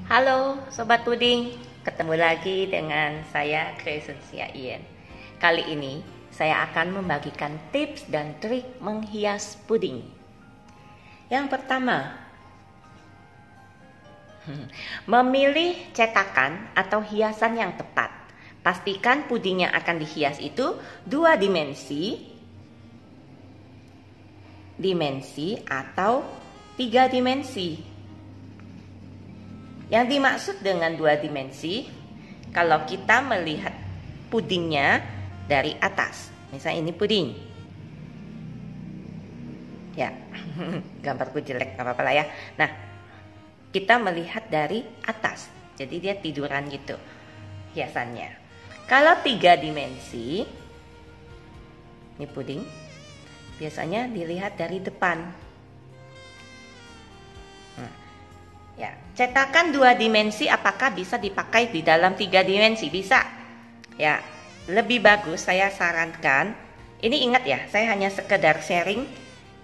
Halo Sobat Puding, ketemu lagi dengan saya Crescencia Ian. Kali ini saya akan membagikan tips dan trik menghias puding. Yang pertama, memilih cetakan atau hiasan yang tepat. Pastikan puding yang akan dihias itu 2 dimensi atau 3 dimensi. Yang dimaksud dengan 2 dimensi, kalau kita melihat pudingnya dari atas. Misalnya ini puding. Ya, gambarku jelek, gak apa-apa lah ya. Nah, kita melihat dari atas. Jadi dia tiduran gitu hiasannya. Kalau 3 dimensi, ini puding, biasanya dilihat dari depan. Ya, cetakan 2 dimensi apakah bisa dipakai di dalam 3 dimensi? Bisa. Ya, lebih bagus saya sarankan. Ini ingat ya, saya hanya sekedar sharing.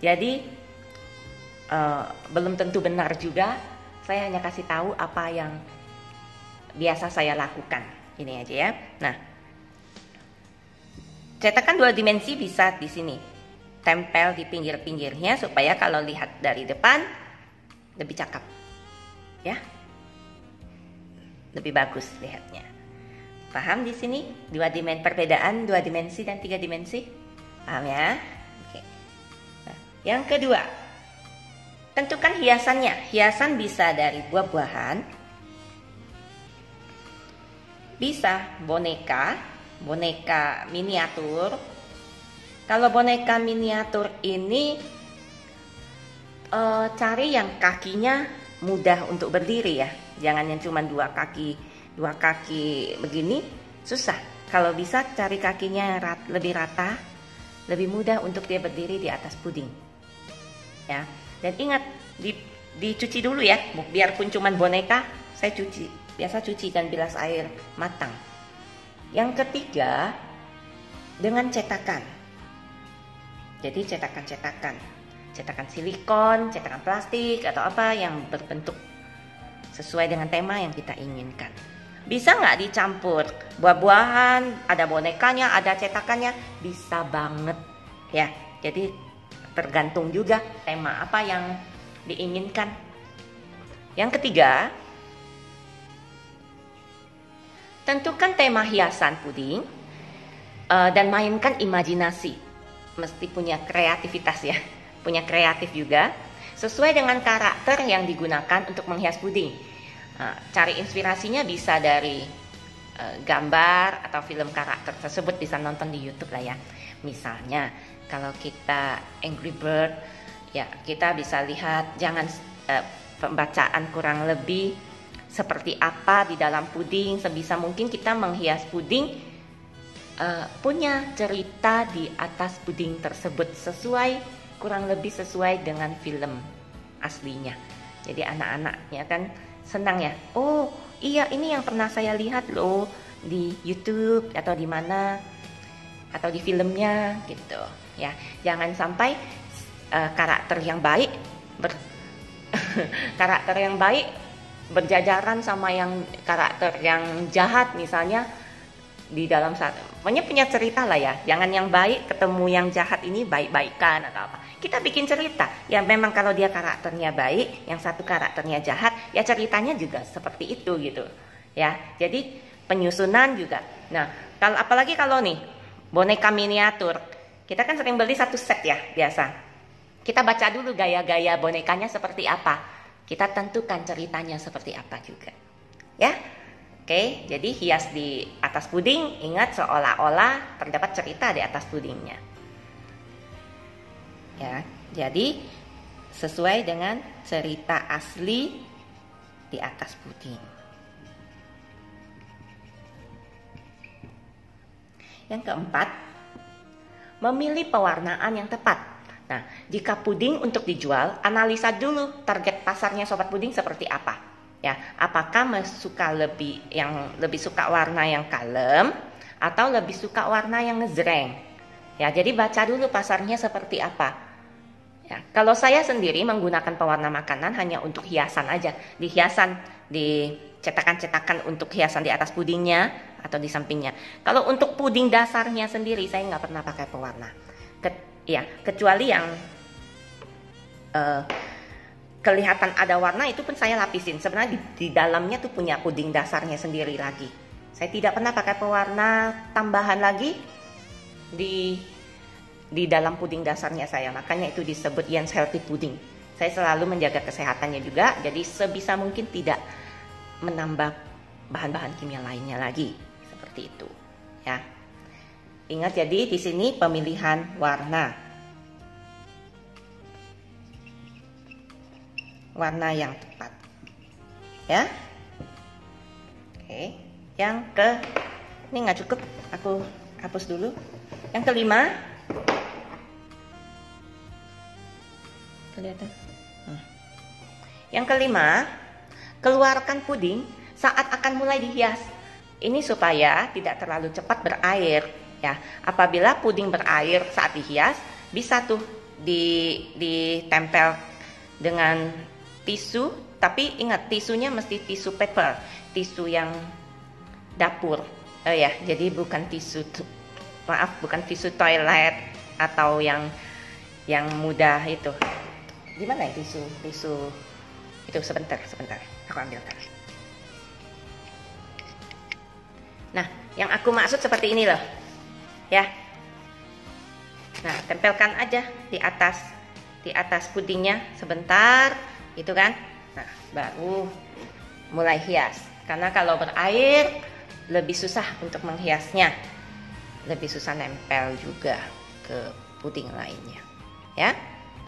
Jadi belum tentu benar juga. Saya hanya kasih tahu apa yang biasa saya lakukan. Ini aja ya. Nah, cetakan 2 dimensi bisa di sini. Tempel di pinggir-pinggirnya supaya kalau lihat dari depan lebih cakep. Ya, lebih bagus lihatnya. Paham di sini perbedaan 2 dimensi dan 3 dimensi? Paham ya? Oke. Nah, yang kedua, tentukan hiasannya. Hiasan bisa dari buah-buahan, bisa boneka miniatur. Kalau boneka miniatur ini cari yang kakinya mudah untuk berdiri ya, jangan yang cuma dua kaki begini, susah. Kalau bisa cari kakinya lebih rata, lebih mudah untuk dia berdiri di atas puding ya. Dan ingat dicuci dulu ya, biarpun cuma boneka, saya biasa cuci dan bilas air matang. Yang ketiga, dengan cetakan. Jadi cetakan silikon, cetakan plastik atau apa yang berbentuk sesuai dengan tema yang kita inginkan. Bisa nggak dicampur buah-buahan, ada bonekanya, ada cetakannya? Bisa banget ya. Jadi tergantung juga tema apa yang diinginkan. Yang ketiga, tentukan tema hiasan puding dan mainkan imajinasi. Mesti punya kreativitas ya. Punya kreatif juga, sesuai dengan karakter yang digunakan untuk menghias puding. Cari inspirasinya bisa dari gambar atau film karakter tersebut, bisa nonton di YouTube lah ya. Misalnya kalau kita Angry Bird, ya kita bisa lihat pembacaan kurang lebih seperti apa di dalam puding. Sebisa mungkin kita menghias puding punya cerita di atas puding tersebut kurang lebih sesuai dengan film aslinya. Jadi anak-anaknya kan senang ya. Oh iya, ini yang pernah saya lihat loh di YouTube atau di mana atau di filmnya gitu ya. Jangan sampai karakter yang baik berjajaran sama yang karakter yang jahat misalnya di dalam pokoknya punya cerita lah ya. Jangan yang baik ketemu yang jahat ini baik-baikan atau apa. Kita bikin cerita ya, memang kalau dia karakternya baik, yang satu karakternya jahat, ya ceritanya juga seperti itu gitu ya. Jadi penyusunan juga. Nah, apalagi kalau nih boneka miniatur, kita kan sering beli satu set ya biasa. Kita baca dulu gaya-gaya bonekanya seperti apa. Kita tentukan ceritanya seperti apa juga ya. Oke, jadi hias di atas puding, ingat seolah-olah terdapat cerita di atas pudingnya. Ya, jadi sesuai dengan cerita asli di atas puding. Yang keempat, memilih pewarnaan yang tepat. Nah, jika puding untuk dijual, analisa dulu target pasarnya Sobat Puding seperti apa. Ya, apakah lebih suka warna yang kalem atau lebih suka warna yang ngejreng? Ya, jadi baca dulu pasarnya seperti apa. Ya, kalau saya sendiri menggunakan pewarna makanan hanya untuk hiasan aja, di hiasan, di cetakan-cetakan untuk hiasan di atas pudingnya atau di sampingnya. Kalau untuk puding dasarnya sendiri saya nggak pernah pakai pewarna. Kecuali yang kelihatan ada warna itu pun saya lapisin. Sebenarnya di dalamnya tuh punya puding dasarnya sendiri lagi. Saya tidak pernah pakai pewarna tambahan lagi di dalam puding dasarnya saya. Makanya itu disebut Jens Healthy Pudding. Saya selalu menjaga kesehatannya juga, jadi sebisa mungkin tidak menambah bahan-bahan kimia lainnya lagi. Seperti itu, ya. Ingat, jadi di sini pemilihan warna. Warna yang tepat. Ya. Oke, ini nggak cukup, aku hapus dulu. Yang kelima, kelihatan. Yang kelima, keluarkan puding saat akan mulai dihias. Ini supaya tidak terlalu cepat berair, ya. Apabila puding berair saat dihias, bisa tuh ditempel dengan tisu, tapi ingat tisunya mesti tisu paper, tisu yang dapur. Jadi bukan tisu toilet atau yang mudah itu. Di mana ya tisu itu? Sebentar, aku ambilkan. Nah, yang aku maksud seperti ini loh, ya. Nah, tempelkan aja di atas pudingnya sebentar, gitu kan. Nah, baru mulai hias. Karena kalau berair lebih susah untuk menghiasnya, lebih susah nempel juga ke puding lainnya, ya.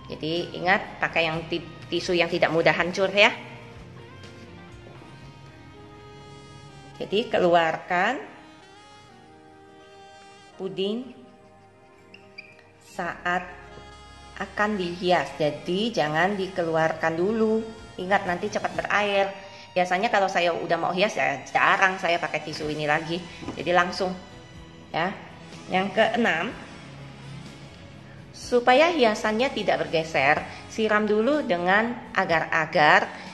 Jadi ingat, pakai yang tisu yang tidak mudah hancur, ya. Jadi keluarkan puding saat akan dihias. Jadi jangan dikeluarkan dulu. Ingat, nanti cepat berair. Biasanya kalau saya udah mau hias ya jarang saya pakai tisu ini lagi. Jadi langsung, ya. Yang keenam, supaya hiasannya tidak bergeser, siram dulu dengan agar-agar.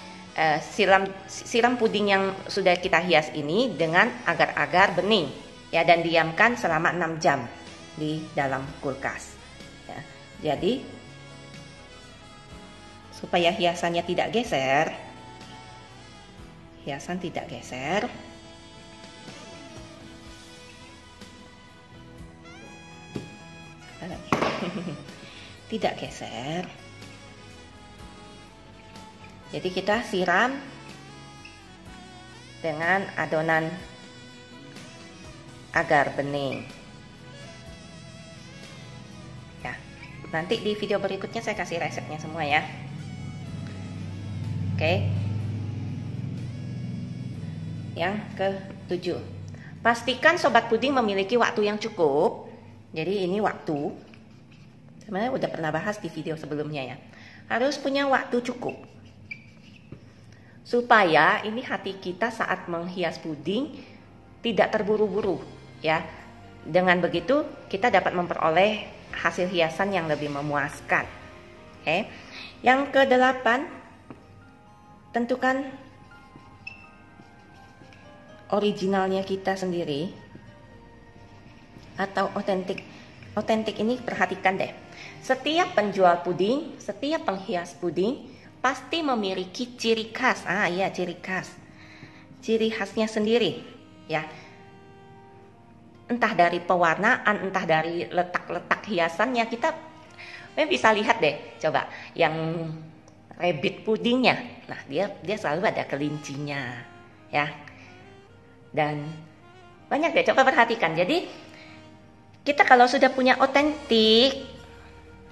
Siram puding yang sudah kita hias ini dengan agar-agar bening, ya, dan diamkan selama 6 jam di dalam kulkas, ya. Jadi supaya hiasannya tidak geser, tidak geser. Jadi kita siram dengan adonan agar bening. Ya, nanti di video berikutnya saya kasih resepnya semua, ya. Oke. Yang ke-7, pastikan sobat puding memiliki waktu yang cukup. Jadi ini waktu, sebenarnya udah pernah bahas di video sebelumnya, ya. Harus punya waktu cukup supaya ini hati kita saat menghias puding tidak terburu-buru, ya. Dengan begitu kita dapat memperoleh hasil hiasan yang lebih memuaskan. Oke. Yang ke-8, tentukan originalnya kita sendiri atau otentik. Otentik ini perhatikan deh. Setiap penjual puding, setiap penghias puding pasti memiliki ciri khas. Ciri khas. Ciri khasnya sendiri, ya. Entah dari pewarnaan, entah dari letak-letak hiasannya, kita bisa lihat deh. Coba yang rabbit pudingnya. Nah, dia selalu ada kelincinya, ya. Dan banyak deh, coba perhatikan. Jadi kita kalau sudah punya otentik,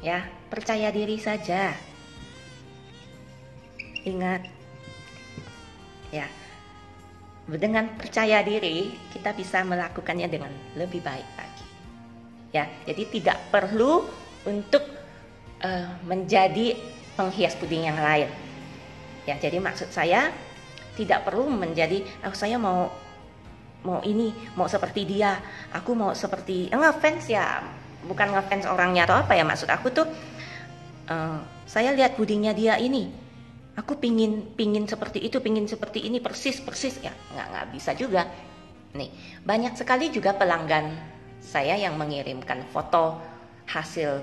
ya, percaya diri saja. Ingat, ya, dengan percaya diri kita bisa melakukannya dengan lebih baik lagi, ya. Jadi tidak perlu untuk menjadi penghias puding yang lain, ya. Jadi maksud saya tidak perlu menjadi saya mau seperti dia, aku mau seperti ngefans, ya. Bukan ngefans orangnya atau apa, ya. Maksud aku tuh saya lihat pudingnya dia ini, aku pingin seperti itu, pingin seperti ini, persis ya, nggak bisa juga. Nih, banyak sekali juga pelanggan saya yang mengirimkan foto hasil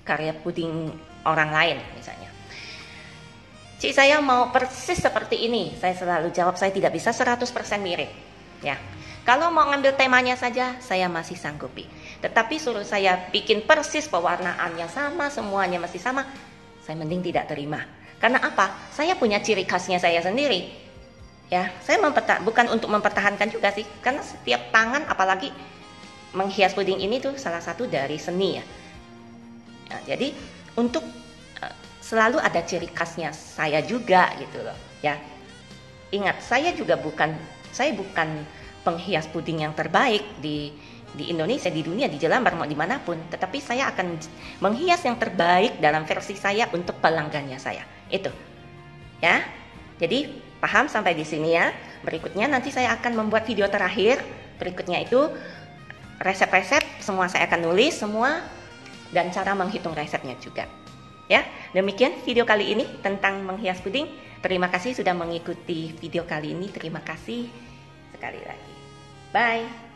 karya puding orang lain misalnya. Cik, saya mau persis seperti ini. Saya selalu jawab, saya tidak bisa 100% mirip. Ya, kalau mau ngambil temanya saja, saya masih sanggupi. Tetapi suruh saya bikin persis pewarnaannya sama, semuanya masih sama, saya mending tidak terima. Karena apa? Saya punya ciri khasnya saya sendiri. Ya, saya bukan untuk mempertahankan juga sih, karena setiap tangan, apalagi menghias puding ini tuh salah satu dari seni ya. Ya, jadi untuk selalu ada ciri khasnya saya juga gitu loh. Ya, ingat, saya bukan penghias puding yang terbaik di Indonesia, di dunia, di Jelambar, mau dimanapun. Tetapi saya akan menghias yang terbaik dalam versi saya untuk pelanggannya saya. Itu, ya. Jadi paham sampai di sini ya. Berikutnya nanti saya akan membuat video terakhir. Berikutnya itu resep-resep semua saya akan nulis semua dan cara menghitung resepnya juga. Ya, demikian video kali ini tentang menghias puding. Terima kasih sudah mengikuti video kali ini. Terima kasih sekali lagi. Bye.